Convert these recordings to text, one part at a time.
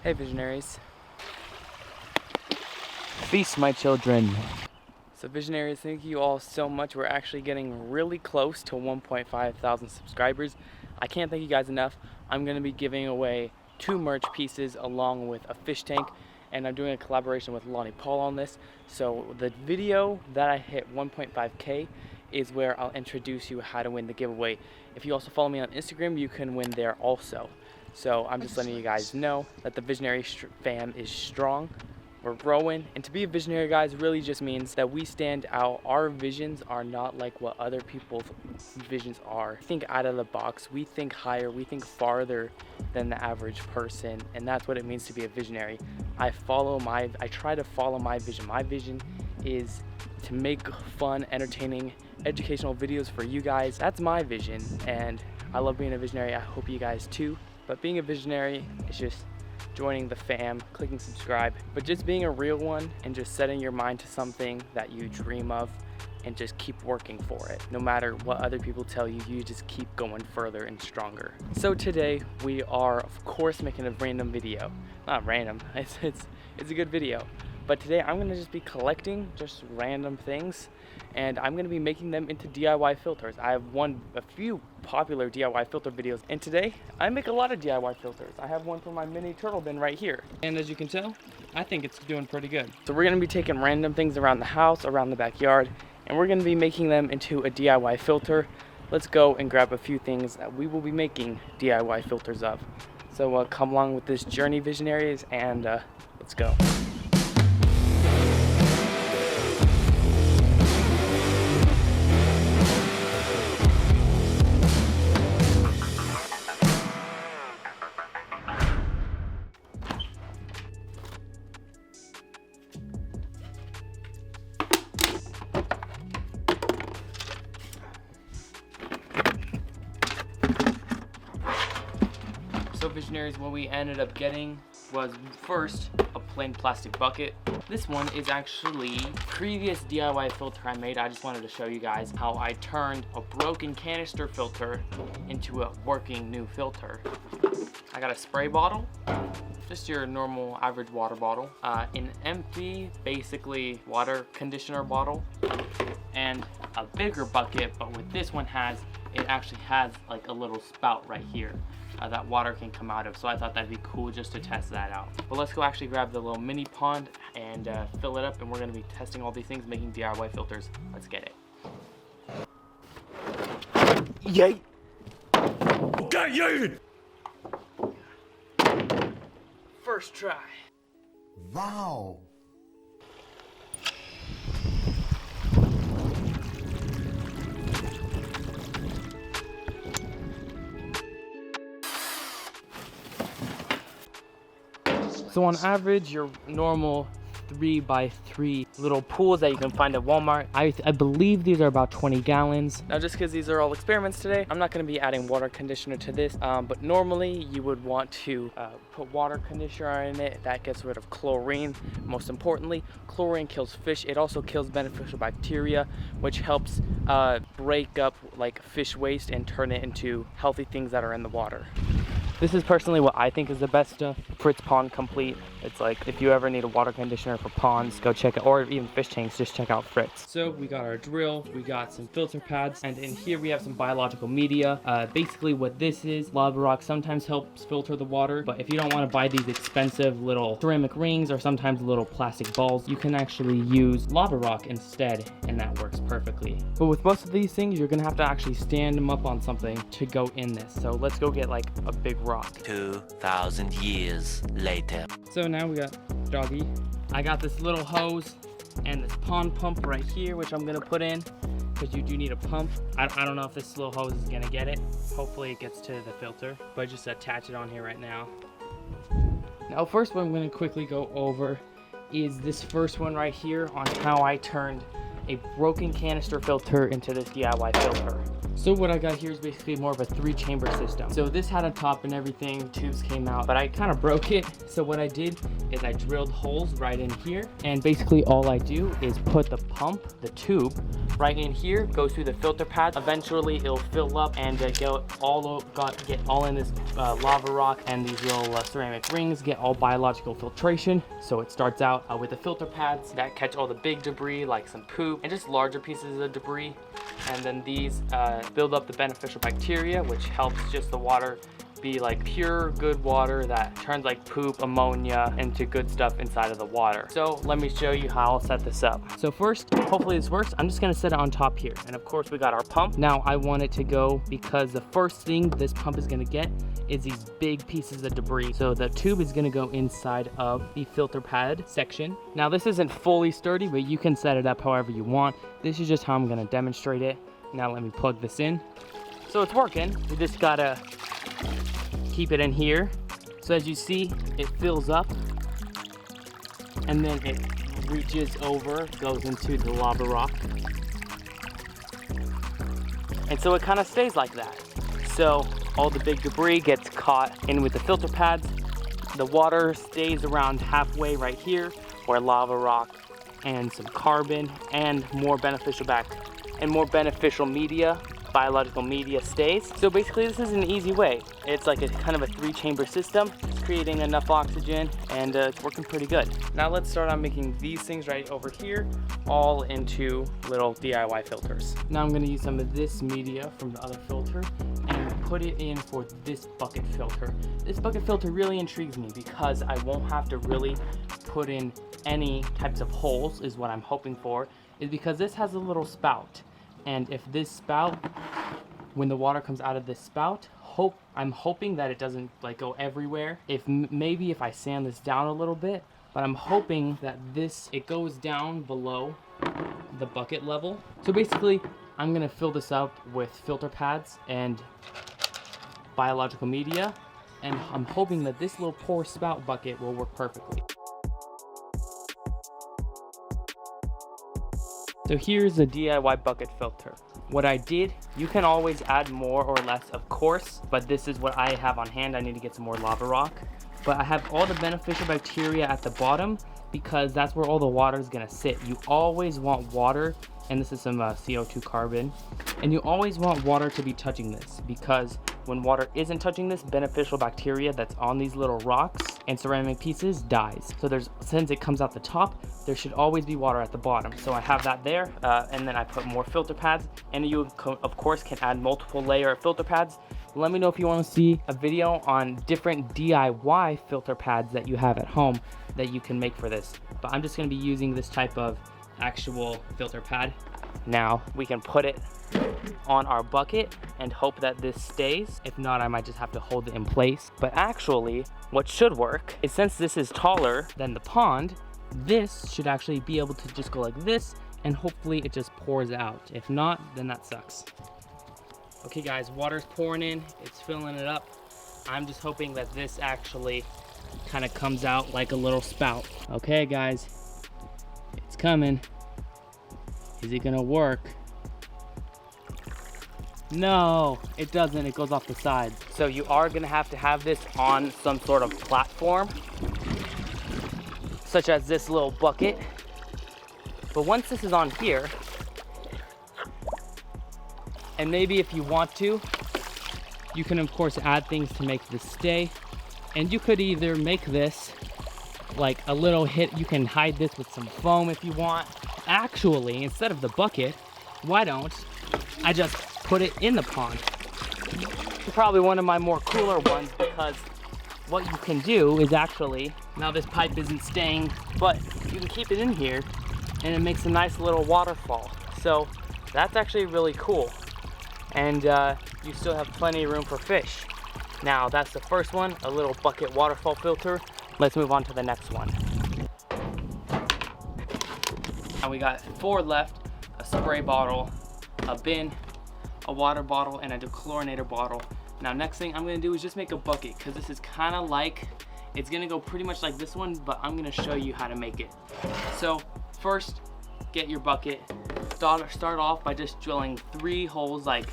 Hey visionaries. Feast my children. So visionaries, thank you all so much. We're actually getting really close to 1.5 thousand subscribers. I can't thank you guys enough. I'm going to be giving away 2 merch pieces along with a fish tank, and I'm doing a collaboration with Lonnie Paul on this. So the video that I hit 1.5K is where I'll introduce you how to win the giveaway. If you also follow me on Instagram, you can win there also. So I'm just letting you guys know that the visionary fam is strong. We're growing, and to be a visionary, guys, really just means that we stand out. Our visions are not like what other people's visions are. We think out of the box, we think higher, we think farther than the average person, and that's what it means to be a visionary. I try to follow my vision. My vision is to make fun, entertaining, educational videos for you guys. That's my vision, and I love being a visionary. I hope you guys too. But being a visionary is just joining the fam, clicking subscribe, but just being a real one and just setting your mind to something that you dream of and just keep working for it. No matter what other people tell you, you just keep going further and stronger. So today we are of course making a random video. Not random, it's a good video. But today I'm gonna just be collecting just random things, and I'm gonna be making them into DIY filters. I have a few popular DIY filter videos, and today I make a lot of DIY filters. I have one for my mini turtle bin right here, and as you can tell, I think it's doing pretty good. So we're gonna be taking random things around the house, around the backyard, and we're gonna be making them into a DIY filter. Let's go and grab a few things that we will be making DIY filters of. So come along with this journey, visionaries, and let's go. So visionaries, what we ended up getting was first a plain plastic bucket. This one is actually previous DIY filter I made. I just wanted to show you guys how I turned a broken canister filter into a working new filter. I got a spray bottle, just your normal average water bottle, an empty, basically water conditioner bottle, and a bigger bucket, but what this one it actually has like a little spout right here that water can come out of. So I thought that'd be cool just to test that out. But let's go actually grab the little mini pond and fill it up, and we're gonna be testing all these things, making DIY filters. Let's get it. Yay! Get you! First try. Wow! So on average, your normal 3x3 little pools that you can find at Walmart, I believe these are about 20 gallons. Now just because these are all experiments today, I'm not going to be adding water conditioner to this, but normally you would want to put water conditioner in it. That gets rid of chlorine. Most importantly, chlorine kills fish. It also kills beneficial bacteria, which helps break up like fish waste and turn it into healthy things that are in the water. This is personally what I think is the best stuff. Fritz Pond Complete. It's like, if you ever need a water conditioner for ponds, go check it, or even fish tanks, just check out Fritz. So we got our drill, we got some filter pads, and in here we have some biological media. Basically what this is, lava rock sometimes helps filter the water, but if you don't want to buy these expensive little ceramic rings or sometimes little plastic balls, you can actually use lava rock instead, and that works perfectly. But with most of these things, you're gonna have to actually stand them up on something to go in this. So let's go get like a big rock. 2,000 years later. So now we got Doggy. I got this little hose and this pond pump right here, which I'm gonna put in because you do need a pump. I don't know if this little hose is gonna get it. Hopefully it gets to the filter, but just attach it on here right now. Now first what I'm gonna quickly go over is this first one right here on how I turned a broken canister filter into this DIY filter. So what I got here is basically more of a 3-chamber system. So this had a top and everything, tubes came out, but I kind of broke it. So what I did is I drilled holes right in here, and basically all I do is put the pump, the tube, right in here, goes through the filter pad. Eventually it'll fill up and get all in this lava rock, and these little ceramic rings get all biological filtration. So it starts out with the filter pads that catch all the big debris like some poop and just larger pieces of debris, and then these build up the beneficial bacteria, which helps just the water be like pure good water that turns like poop, ammonia into good stuff inside of the water. So let me show you how I'll set this up. So first, hopefully this works, I'm just gonna set it on top here, and of course we got our pump. Now I want it to go, because the first thing this pump is gonna get is these big pieces of debris. So the tube is gonna go inside of the filter pad section. Now this isn't fully sturdy, but you can set it up however you want. This is just how I'm gonna demonstrate it. Now let me plug this in. So it's working. We just gotta keep it in here. So as you see, it fills up, and then it reaches over, goes into the lava rock. And so it kind of stays like that. So all the big debris gets caught in with the filter pads. The water stays around halfway right here, where lava rock and some carbon and more beneficial media, biological media stays. So basically this is an easy way. It's like a kind of a 3-chamber system. It's creating enough oxygen, and it's working pretty good. Now let's start on making these things right over here all into little DIY filters. Now I'm going to use some of this media from the other filter and put it in for this bucket filter. This bucket filter really intrigues me because I won't have to really put in any types of holes, is what I'm hoping for, is because this has a little spout. And if this spout, when the water comes out of this spout, I'm hoping that it doesn't like go everywhere. Maybe if I sand this down a little bit, but I'm hoping that it goes down below the bucket level. So basically, I'm gonna fill this up with filter pads and biological media, and I'm hoping that this little pour spout bucket will work perfectly. So here's a DIY bucket filter. What I did, you can always add more or less, of course, but this is what I have on hand. I need to get some more lava rock. But I have all the beneficial bacteria at the bottom because that's where all the water is gonna sit. You always want water, and this is some CO2 carbon, and you always want water to be touching this, because when water isn't touching this, beneficial bacteria that's on these little rocks and ceramic pieces dies. So since it comes out the top, there should always be water at the bottom. So I have that there, and then I put more filter pads, and you of course can add multiple layer of filter pads. Let me know if you want to see a video on different DIY filter pads that you have at home that you can make for this. But I'm just going to be using this type of actual filter pad. Now we can put it on our bucket and hope that this stays. If not, I might just have to hold it in place. But actually, what should work is, since this is taller than the pond, this should actually be able to just go like this, and hopefully it just pours out. If not, then that sucks. Okay guys, water's pouring in, it's filling it up. I'm just hoping that this actually kind of comes out like a little spout. Okay guys, it's coming. Is it gonna work? No, it doesn't. It goes off the side. So you are gonna have to have this on some sort of platform, such as this little bucket. But once this is on here, and maybe if you want to, you can of course add things to make this stay. And you could either make this like a little hit, you can hide this with some foam if you want. Actually, instead of the bucket, why don't I just put it in the pond? It's probably one of my more cooler ones, because what you can do is actually, now this pipe isn't staying, but you can keep it in here and it makes a nice little waterfall. So that's actually really cool. And you still have plenty of room for fish. Now that's the first one, a little bucket waterfall filter. Let's move on to the next one. And we got 4 left: a spray bottle, a bin, a water bottle, and a dechlorinator bottle. Now next thing I'm gonna do is just make a bucket, because this is kind of like, it's gonna go pretty much like this one, but I'm gonna show you how to make it. So first, get your bucket. Start off by just drilling 3 holes, like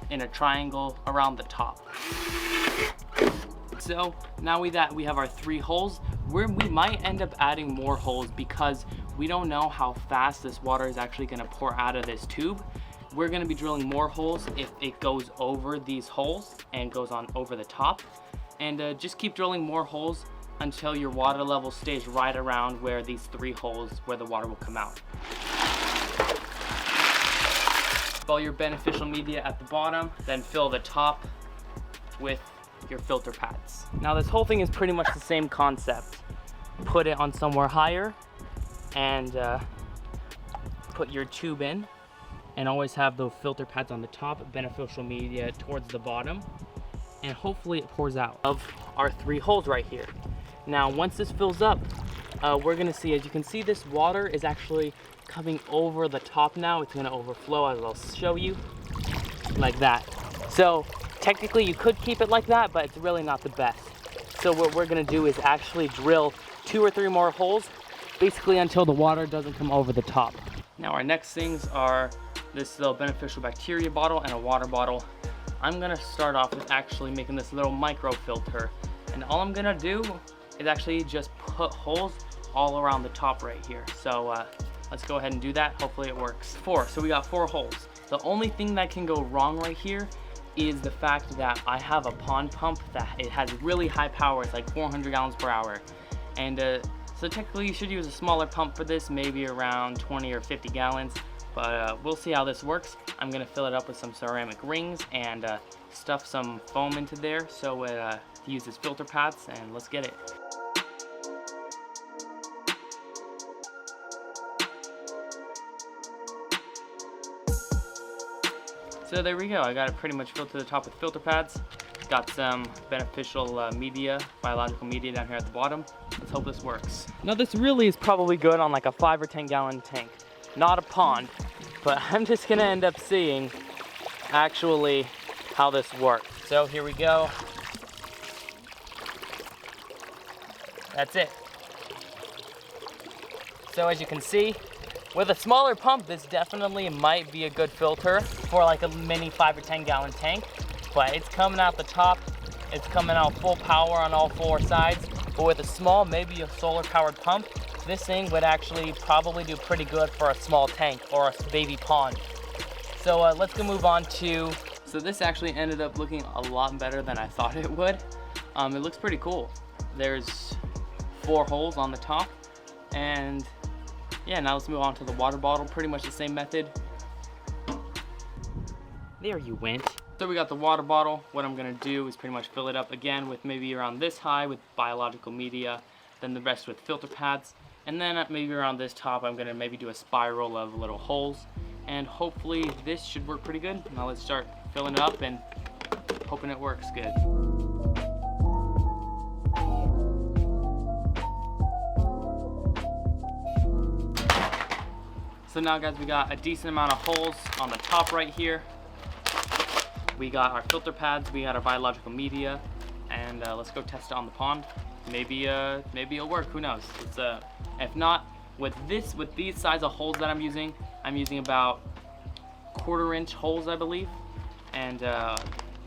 in a triangle around the top. So now we have our 3 holes, we might end up adding more holes because we don't know how fast this water is actually going to pour out of this tube. We're going to be drilling more holes if it goes over these holes and goes on over the top. And just keep drilling more holes until your water level stays right around where these 3 holes where the water will come out. Fill your beneficial media at the bottom, then fill the top with your filter pads. Now this whole thing is pretty much the same concept. Put it on somewhere higher and put your tube in, and always have those filter pads on the top, beneficial media towards the bottom, and hopefully it pours out of our 3 holes right here. Now once this fills up, we're gonna see, as you can see, this water is actually coming over the top now. It's gonna overflow, as I'll show you, like that. So technically you could keep it like that, but it's really not the best. So what we're gonna do is actually drill 2 or 3 more holes, basically until the water doesn't come over the top. Now our next things are this little beneficial bacteria bottle and a water bottle. I'm gonna start off with actually making this little micro filter. And all I'm gonna do is actually just put holes all around the top right here. So let's go ahead and do that. Hopefully it works. 4, so we got 4 holes. The only thing that can go wrong right here is the fact that I have a pond pump that it has really high power. It's like 400 gallons per hour. And so technically you should use a smaller pump for this, maybe around 20 or 50 gallons. But we'll see how this works. I'm gonna fill it up with some ceramic rings and stuff some foam into there so it uses filter pads, and let's get it. So there we go, I got it pretty much filled to the top with filter pads. Got some beneficial media, biological media down here at the bottom. Let's hope this works. Now this really is probably good on like a 5 or 10 gallon tank. Not a pond, but I'm just gonna end up seeing actually how this works. So here we go. That's it. So as you can see, with a smaller pump, this definitely might be a good filter for like a mini 5 or 10 gallon tank, but it's coming out the top. It's coming out full power on all 4 sides. But with a small, maybe a solar powered pump, this thing would actually probably do pretty good for a small tank or a baby pond. So let's go move on to, so this actually ended up looking a lot better than I thought it would. It looks pretty cool. There's 4 holes on the top, and yeah, now let's move on to the water bottle. Pretty much the same method. There you went. So we got the water bottle. What I'm gonna do is pretty much fill it up again with maybe around this high with biological media, then the rest with filter pads, and then maybe around this top I'm gonna maybe do a spiral of little holes, and hopefully this should work pretty good. Now let's start filling it up and hoping it works good. So now guys, we got a decent amount of holes on the top right here. We got our filter pads, we got our biological media, and let's go test it on the pond. Maybe it'll work, who knows. It's if not, with these size of holes that I'm using about 1/4 inch holes, I believe. And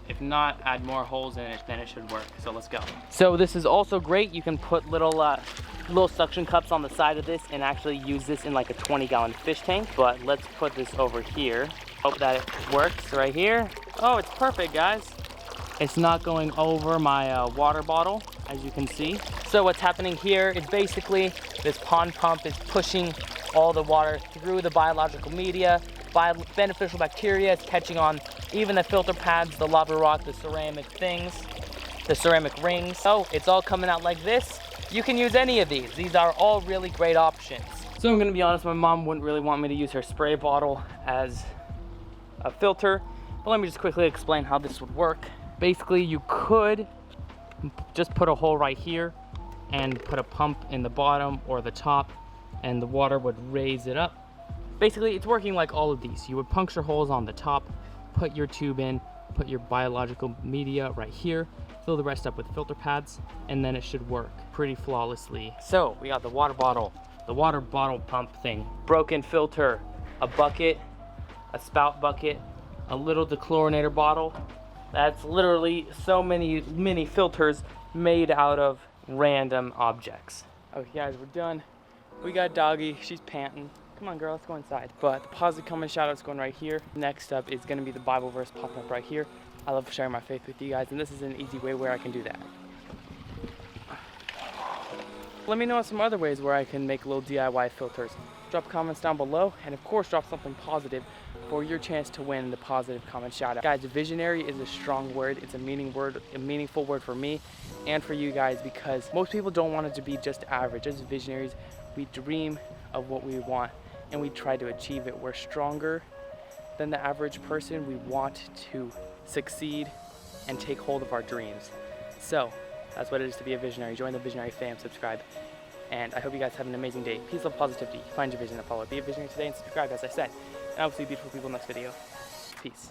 if not, add more holes in it, then it should work. So let's go. So this is also great. You can put little suction cups on the side of this and actually use this in like a 20 gallon fish tank. But let's put this over here. Hope that it works right here. Oh, it's perfect, guys. It's not going over my water bottle, as you can see. So what's happening here is basically this pond pump is pushing all the water through the biological media. Beneficial bacteria is catching on even the filter pads, the lava rock, the ceramic things, the ceramic rings. So it's all coming out like this. You can use any of these. These are all really great options. So I'm gonna be honest, my mom wouldn't really want me to use her spray bottle as a filter, but let me just quickly explain how this would work. Basically, you could just put a hole right here and put a pump in the bottom or the top, and the water would raise it up. Basically, it's working like all of these. You would puncture holes on the top, put your tube in, put your biological media right here, fill the rest up with filter pads, and then it should work pretty flawlessly. So we got the water bottle pump thing, broken filter, a bucket, a spout bucket, a little dechlorinator bottle. That's literally so many mini filters made out of random objects. Okay guys, we're done. We got Doggy, she's panting. Come on girl, let's go inside. But the positive comment shout out's going right here. Next up is gonna be the Bible verse popping up right here. I love sharing my faith with you guys, and this is an easy way where I can do that. Let me know some other ways where I can make little DIY filters. Drop comments down below, and of course drop something positive for your chance to win the positive comment shout out. Guys, visionary is a strong word. It's a meaningful word for me and for you guys, because most people don't want it to be just average. As visionaries, we dream of what we want and we try to achieve it. We're stronger than the average person. We want to succeed and take hold of our dreams. So that's what it is to be a visionary. Join the visionary fam, subscribe, and I hope you guys have an amazing day. Peace, love, positivity. Find your vision and follow it. Be a visionary today and subscribe, as I said. And I will see you beautiful people in the next video. Peace.